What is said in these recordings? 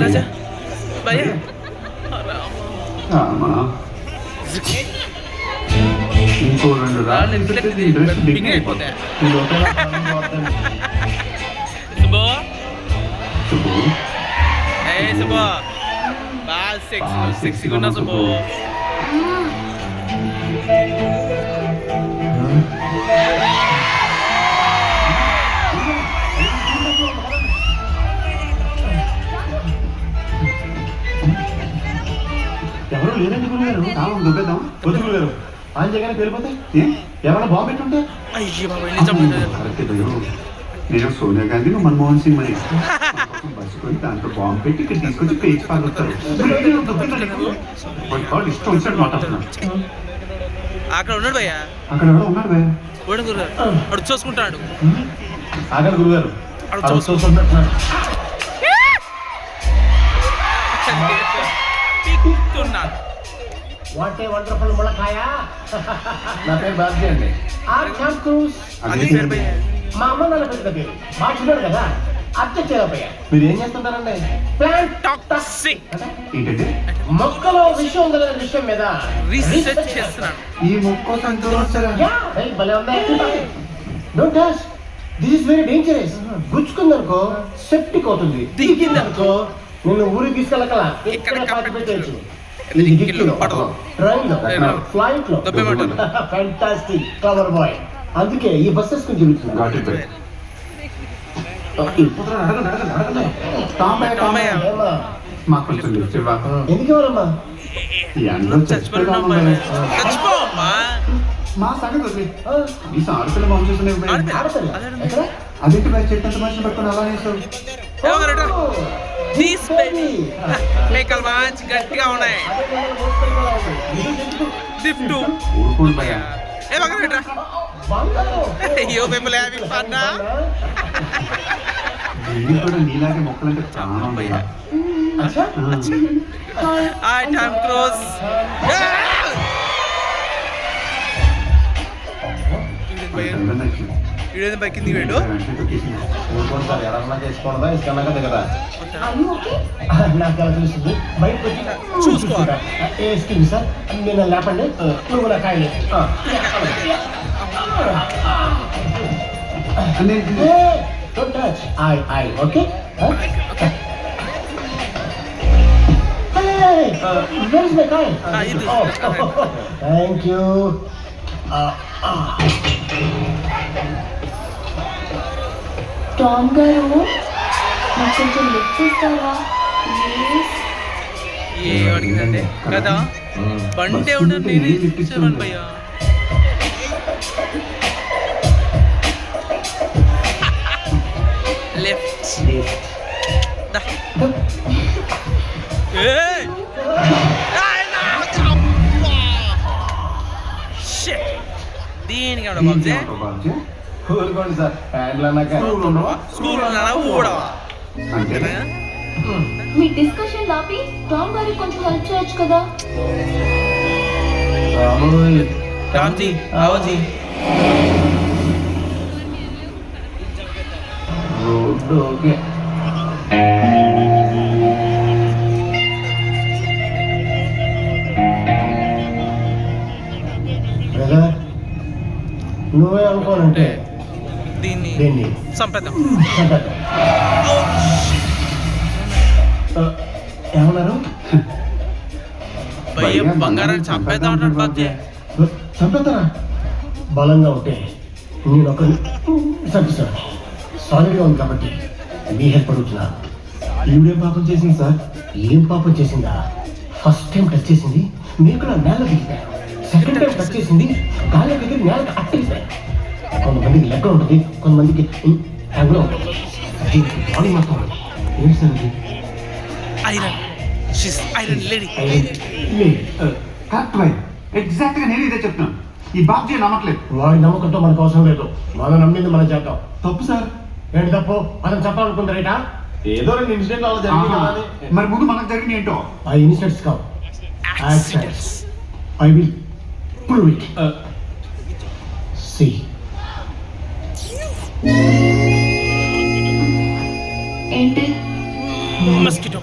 రాజా భయ్యా ఇంకో 2 అయిపోతాయి. సుబ్బు ఏ సుబ్బు బాగా సెక్సీగా ఉన్నా సుబ్బు. ఎవరు లేదండి గురుగారు. దుబ్బేద్దాం వద్దు గురుగారు. ఆయన జగన్ వెళ్ళిపోతే ఎవరైనా బాంబు పెట్టుంటే. నేను సోనియా గాంధీ మన్మోహన్ సింగ్ మరి బస్సుకొని దాంట్లో బాంబు పెట్టి ఇక్కడ తీసుకొచ్చి పేజ్ పాల్గొస్తారు. ఇష్టం వచ్చినట్టు మాట్లాడుతున్నా. అక్కడ ఉన్నాడు భయ్యా. అక్కడ ఎవడో ఉన్నాడు భయ్యా. వాడు చూసుకుంటాడు. ఆగండి గురుగారు. వాట్ ఏ వండర్ఫుల్ ములకాయ. నా పేరు బాబ్జీ అండి. మా అమ్మ నాన్న పెద్ద పేరు మార్చున్నాడు కదా అర్థం చేయకపోయా. మీరు ఏం చేస్తుంటారండి? ప్లాంట్ టాక్సిక్ ఏంటంటే మొక్కలో విషయం ఉందనే విషయం మీద రీసెర్చ్ చేస్తున్నాను. ఈ మొక్క భలే ఉంది. Don't touch. This is very dangerous. గుచ్చుకుందనుకో సెప్టిక్ అవుతుంది. దిగిందనుకో నిన్ను ఊరికి తీసుకెళ్ళకలా ఇక్కడ పెట్టచ్చు. ట్రైన్ లో ఫ్లైట్ లో ఫ్యాంటాస్టిక్ కవర్ బాయ్. అందుకే ఈ బస్సెస్ కు జరుగుతుంది. ఎందుకు ఎవరమ్మా మా సంగతి ఈ ఆడపిల్ల బాగు చూస్తున్నాయి. అదేంటి చెట్టు ఎంత మనిషిని పట్టుకుని అలా చేస్తావు? మంచి గట్టిగా ఉన్నాయి. ఊరుకోండి భయ్యా. అయ్యో మిమ్మల్ని పన్నా కూడా నీలాగే మొక్కలంటే ప్రాణం భయ్యా. కింది వేడు చేసుకోవడదా ఇష్టంగా దిగదా నాకు ఎలా తెలుస్తుంది. బయటకు వచ్చి చూసుకోవాలి. సార్ నేను లేపండి. నువ్వు నా కాయలు don't touch. I okay? Huh? Hey, where is my coin? Thank you. Tom గారు నాకు కొంచెం లిఫ్ట్ ఇస్తారా ప్లీజ్? ఏ అడిగిందండి కదా బండి ఉండదు. నేనే ఇచ్చేవాను భయ్యా. లెఫ్ట్ దీనికి బాబు ఊరుకోండి సార్. హ్యాండ్లు అన్నాక స్కూల్ కూడా మీ డిస్కషన్ ఆపి టామ్ గారికి కొంచెం హెల్ప్ చేయొచ్చు కదా. రామ్జీ ఆవజీ రోడ్డు ఓకే. నువ్వే అనుకోనంటే దీన్ని సంపేద్దాం. ఏమన్నారు? బంగారాన్ని చంపేద్దాం అంటాడు బాబ్జీ. చంపేస్తారా? బలంగా ఉంటే నేను ఒకరిని చంపిస్తాను. సాలిడ్గా ఉంది కాబట్టి మీ హెల్ప్ అడుగుతున్నా. ఈవిడేం పాపం చేసింది సార్? ఏం పాపం చేసిందా? ఫస్ట్ టైం టచ్ చేసింది మీరు కూడా నేల దిగిపోయారు. సెకండ్ టైం టచ్ చేసింది గాలి దగ్గర నేలకు అట్టేసారు. కొంతమందికి లెక్క ఉంటుంది, కొంతమందికి హ్యాంగ్లో ఉంటుంది. దీనికి బాడీ మొత్తం ఏంటి సార్ ఇది? ఎగ్జాక్ట్ గా నేను ఇదే చెప్తున్నాను. ఈ బాబ్జీ నమ్మట్లేదు. వాడి నమ్మకంతో మనకు అవసరం లేదు. మనం నమ్మింది మనం చేద్దాం. తప్పు సార్. ఏంటి తప్పు? మనం చెప్పాలనుకుంటారేటా? ఏదో 2 ఇన్సిడెంట్ అలా జరిగింది. మరి ముందు మనకు జరిగింది ఏంటో? ఆ ఇన్సిడెంట్స్ కావు, accidents. I will prove it. See. ఏంటి? మస్కిటో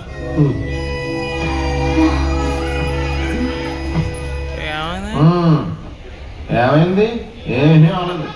ఏమైంది? ఏమీ అవలేదు.